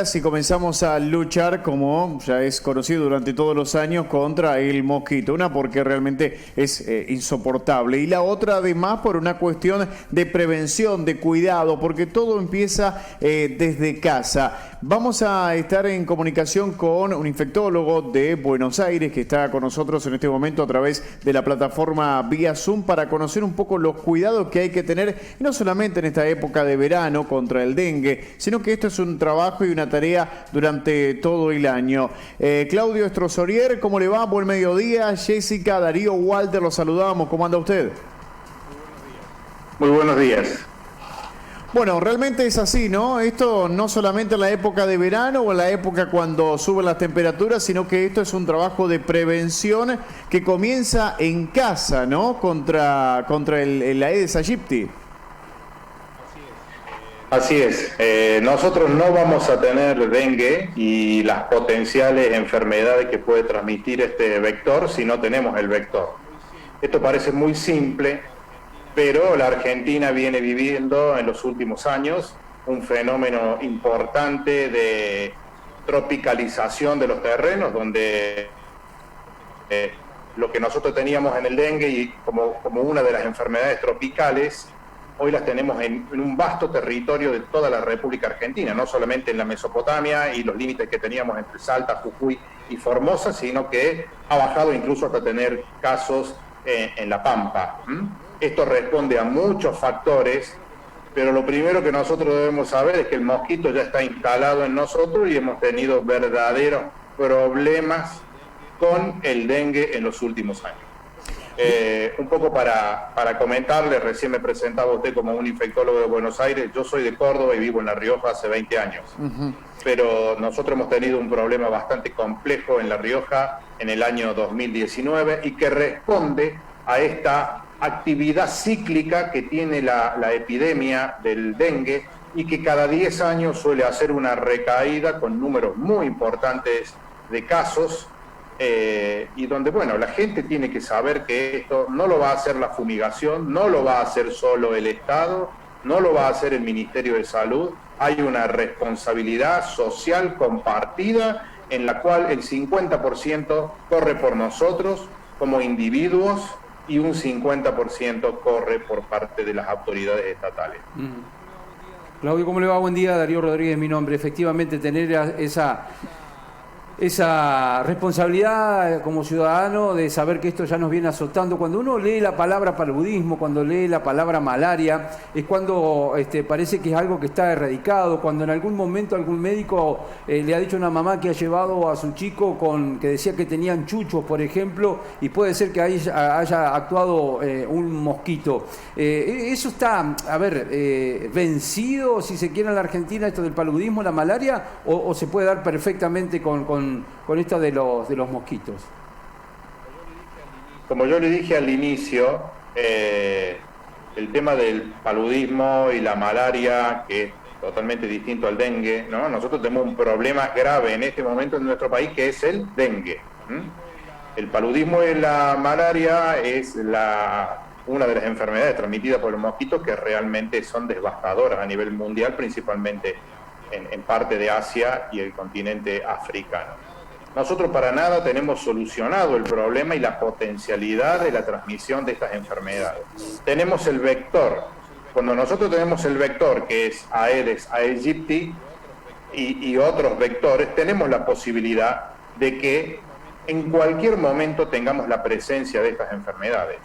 Si comenzamos a luchar, como ya es conocido durante todos los años, contra el mosquito. Una porque realmente es insoportable y la otra además por una cuestión de prevención, de cuidado, porque todo empieza desde casa. Vamos a estar en comunicación con un infectólogo de Buenos Aires que está con nosotros en este momento a través de la plataforma vía Zoom para conocer un poco los cuidados que hay que tener, y no solamente en esta época de verano contra el dengue, sino que esto es un trabajo y una tarea durante todo el año. Claudio Estrozorier, ¿cómo le va? Buen mediodía. Jessica, Darío, Walter, los saludamos. ¿Cómo anda usted? Muy buenos días. Bueno, realmente es así, ¿no? Esto no solamente en la época de verano o en la época cuando suben las temperaturas, sino que esto es un trabajo de prevención que comienza en casa, ¿no? Contra el Aedes aegypti. Así es, nosotros no vamos a tener dengue y las potenciales enfermedades que puede transmitir este vector si no tenemos el vector. Esto parece muy simple, pero la Argentina viene viviendo en los últimos años un fenómeno importante de tropicalización de los terrenos, donde lo que nosotros teníamos en el dengue y como una de las enfermedades tropicales, hoy las tenemos en un vasto territorio de toda la República Argentina, no solamente en la Mesopotamia y los límites que teníamos entre Salta, Jujuy y Formosa, sino que ha bajado incluso hasta tener casos en La Pampa. Esto responde a muchos factores, pero lo primero que nosotros debemos saber es que el mosquito ya está instalado en nosotros y hemos tenido verdaderos problemas con el dengue en los últimos años. Un poco para comentarle, recién me presentaba usted como un infectólogo de Buenos Aires, yo soy de Córdoba y vivo en La Rioja hace 20 años, pero nosotros hemos tenido un problema bastante complejo en La Rioja en el año 2019 y que responde a esta actividad cíclica que tiene la epidemia del dengue y que cada 10 años suele hacer una recaída con números muy importantes de casos. Y donde, bueno, la gente tiene que saber que esto no lo va a hacer la fumigación, no lo va a hacer solo el Estado, no lo va a hacer el Ministerio de Salud. Hay una responsabilidad social compartida en la cual el 50% corre por nosotros como individuos y un 50% corre por parte de las autoridades estatales. Claudio, ¿cómo le va? Buen día, Darío Rodríguez, mi nombre. Efectivamente, tener esa responsabilidad como ciudadano de saber que esto ya nos viene azotando. Cuando uno lee la palabra paludismo, cuando lee la palabra malaria, es cuando parece que es algo que está erradicado, cuando en algún momento algún médico le ha dicho a una mamá que ha llevado a su chico que decía que tenían chuchos, por ejemplo, y puede ser que ahí haya actuado un mosquito. Eso está, vencido, si se quiere, en la Argentina, esto del paludismo, la malaria, o se puede dar perfectamente con esto de los mosquitos. Como yo le dije al inicio, el tema del paludismo y la malaria, que es totalmente distinto al dengue, ¿no? Nosotros tenemos un problema grave en este momento en nuestro país, que es el dengue. El paludismo y la malaria es una de las enfermedades transmitidas por los mosquitos que realmente son devastadoras a nivel mundial, principalmente en parte de Asia y el continente africano. Nosotros para nada tenemos solucionado el problema y la potencialidad de la transmisión de estas enfermedades. Tenemos el vector. Cuando nosotros tenemos el vector, que es Aedes aegypti y otros vectores, tenemos la posibilidad de que en cualquier momento tengamos la presencia de estas enfermedades.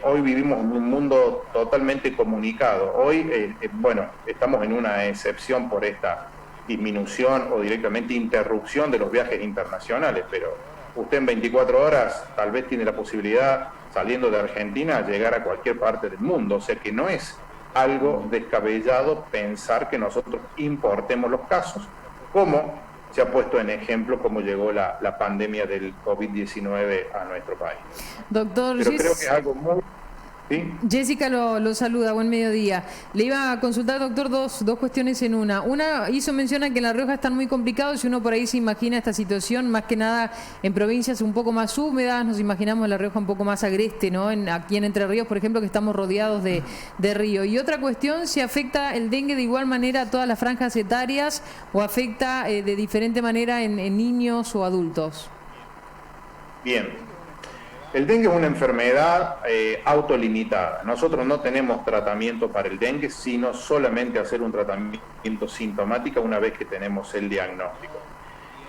Hoy vivimos en un mundo totalmente comunicado. Hoy, estamos en una excepción por esta disminución o directamente interrupción de los viajes internacionales, pero usted en 24 horas tal vez tiene la posibilidad, saliendo de Argentina, llegar a cualquier parte del mundo. O sea que no es algo descabellado pensar que nosotros importemos los casos, como se ha puesto en ejemplo cómo llegó la pandemia del COVID-19 a nuestro país. Doctor Pero creo que es algo muy... ¿Sí? Jessica lo saluda, buen mediodía. Le iba a consultar, doctor, dos cuestiones en una. Una, hizo mención a que en La Rioja están muy complicados y uno por ahí se imagina esta situación, más que nada en provincias un poco más húmedas, nos imaginamos La Rioja un poco más agreste, ¿no? Aquí en Entre Ríos, por ejemplo, que estamos rodeados de río. Y otra cuestión, si afecta el dengue de igual manera a todas las franjas etarias o afecta de diferente manera en niños o adultos. Bien. El dengue es una enfermedad autolimitada. Nosotros no tenemos tratamiento para el dengue, sino solamente hacer un tratamiento sintomático una vez que tenemos el diagnóstico.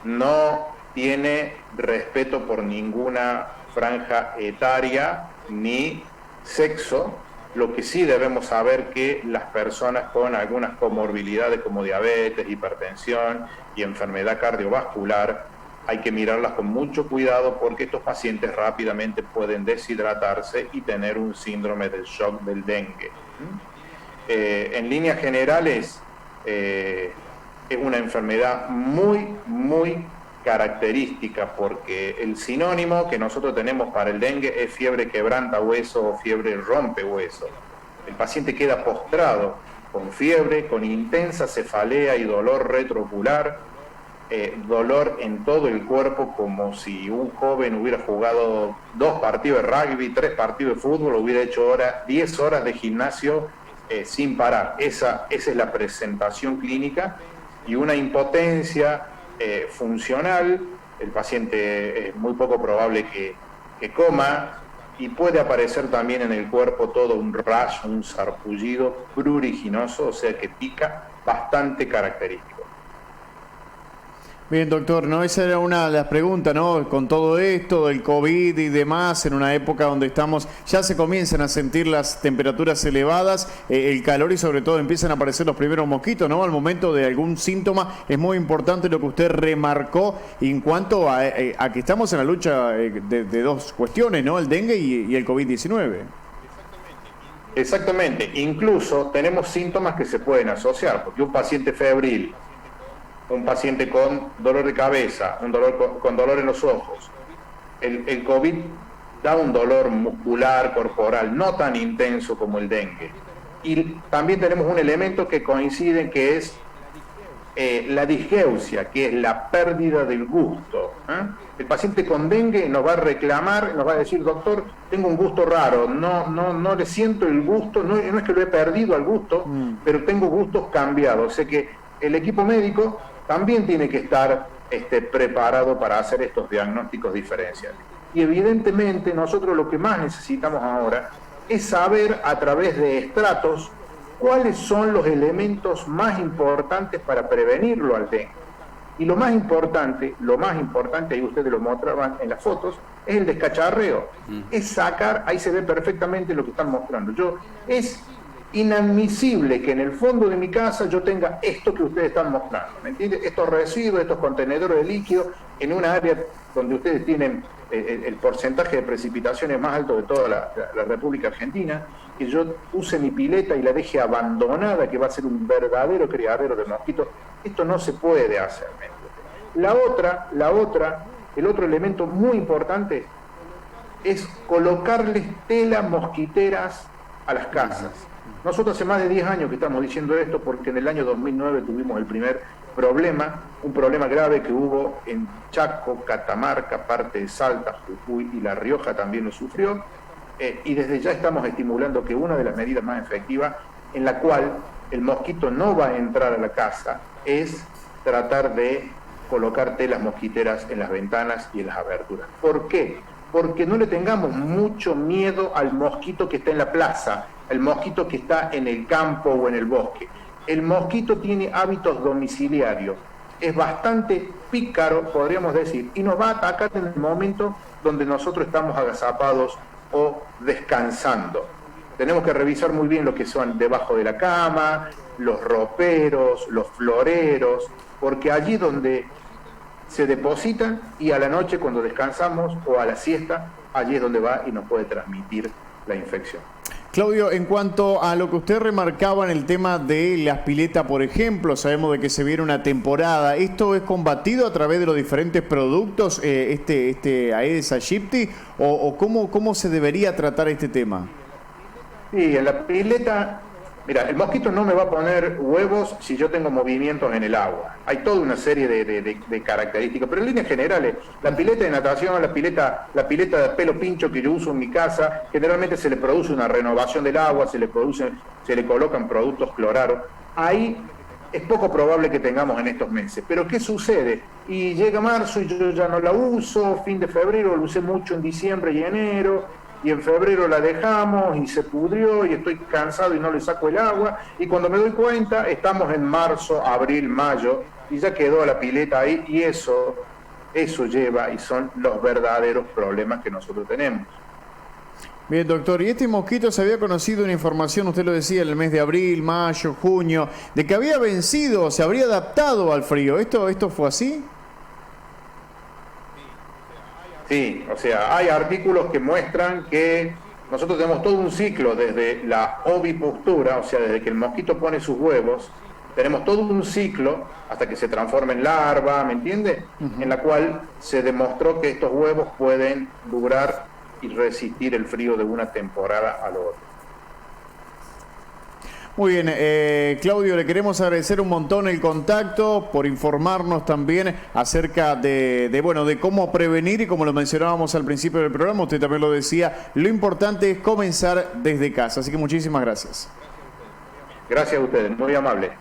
No tiene respeto por ninguna franja etaria ni sexo. Lo que sí debemos saber que las personas con algunas comorbilidades como diabetes, hipertensión y enfermedad cardiovascular, hay que mirarlas con mucho cuidado porque estos pacientes rápidamente pueden deshidratarse y tener un síndrome del shock del dengue. En líneas generales, es una enfermedad muy característica porque el sinónimo que nosotros tenemos para el dengue es fiebre quebranta hueso o fiebre rompe hueso. El paciente queda postrado con fiebre, con intensa cefalea y dolor retroocular, dolor en todo el cuerpo, como si un joven hubiera jugado 2 partidos de rugby, 3 partidos de fútbol, hubiera hecho 10 horas de gimnasio sin parar. Esa es la presentación clínica, y una impotencia funcional. El paciente es muy poco probable que coma, y puede aparecer también en el cuerpo todo un rash, un sarpullido pruriginoso, o sea que pica, bastante característico. Bien, doctor, ¿no? Esa era una de las preguntas, ¿no? Con todo esto del COVID y demás, en una época donde ya se comienzan a sentir las temperaturas elevadas, el calor, y sobre todo empiezan a aparecer los primeros mosquitos, ¿no? Al momento de algún síntoma, es muy importante lo que usted remarcó en cuanto a que estamos en la lucha de dos cuestiones, ¿no? El dengue y el COVID-19. Exactamente, incluso tenemos síntomas que se pueden asociar, porque un paciente febril, un paciente con dolor de cabeza, con dolor en los ojos, el COVID da un dolor muscular, corporal, no tan intenso como el dengue. Y también tenemos un elemento que coincide, que es la disgeusia, que es la pérdida del gusto. El paciente con dengue nos va a reclamar, nos va a decir: doctor, tengo un gusto raro, no le siento el gusto, no es que lo he perdido al gusto, pero tengo gustos cambiados. O sea que el equipo médico también tiene que estar preparado para hacer estos diagnósticos diferenciales. Y evidentemente nosotros lo que más necesitamos ahora es saber, a través de estratos, cuáles son los elementos más importantes para prevenirlo al dengue. Y lo más importante, ahí ustedes lo mostraban en las fotos, es el descacharreo. Es sacar, ahí se ve perfectamente lo que están mostrando. Es inadmisible que en el fondo de mi casa yo tenga esto que ustedes están mostrando, ¿me entiendes? Estos residuos, estos contenedores de líquido, en una área donde ustedes tienen el porcentaje de precipitaciones más alto de toda la República Argentina, que yo use mi pileta y la deje abandonada, que va a ser un verdadero criadero de mosquitos. Esto no se puede hacer, ¿me entiendes? El otro elemento muy importante es colocarles telas mosquiteras a las casas. Nosotros hace más de 10 años que estamos diciendo esto, porque en el año 2009 tuvimos el primer problema, un problema grave que hubo en Chaco, Catamarca, parte de Salta, Jujuy y La Rioja también lo sufrió, y desde ya estamos estimulando que una de las medidas más efectivas, en la cual el mosquito no va a entrar a la casa, es tratar de colocar telas mosquiteras en las ventanas y en las aberturas. ¿Por qué? Porque no le tengamos mucho miedo al mosquito que está en la plaza, el mosquito que está en el campo o en el bosque. El mosquito tiene hábitos domiciliarios, es bastante pícaro, podríamos decir, y nos va a atacar en el momento donde nosotros estamos agazapados o descansando. Tenemos que revisar muy bien lo que son debajo de la cama, los roperos, los floreros, porque allí donde se depositan, y a la noche cuando descansamos o a la siesta, allí es donde va y nos puede transmitir la infección. Claudio, en cuanto a lo que usted remarcaba en el tema de las piletas, por ejemplo, sabemos de que se viene una temporada. ¿Esto es combatido a través de los diferentes productos, Aedes aegypti, o cómo se debería tratar este tema? Sí, en la pileta, mira, el mosquito no me va a poner huevos si yo tengo movimientos en el agua. Hay toda una serie de características, pero en líneas generales, la pileta de natación, la pileta de pelo pincho que yo uso en mi casa, generalmente se le produce una renovación del agua, se le colocan productos clorados. Ahí es poco probable que tengamos en estos meses. Pero ¿qué sucede? Y llega marzo y yo ya no la uso, fin de febrero, lo usé mucho en diciembre y enero, y en febrero la dejamos y se pudrió y estoy cansado y no le saco el agua, y cuando me doy cuenta estamos en marzo, abril, mayo, y ya quedó la pileta ahí, y eso lleva y son los verdaderos problemas que nosotros tenemos. Bien, doctor, y este mosquito se había conocido una información, usted lo decía, en el mes de abril, mayo, junio, de que había vencido, se habría adaptado al frío. ¿Esto fue así? Sí, o sea, hay artículos que muestran que nosotros tenemos todo un ciclo desde la ovipostura, o sea, desde que el mosquito pone sus huevos, tenemos todo un ciclo hasta que se transforma en larva, ¿me entiende? En la cual se demostró que estos huevos pueden durar y resistir el frío de una temporada a la otra. Muy bien, Claudio, le queremos agradecer un montón el contacto, por informarnos también acerca de cómo prevenir, y como lo mencionábamos al principio del programa, usted también lo decía, lo importante es comenzar desde casa. Así que muchísimas gracias. Gracias a ustedes, muy amable.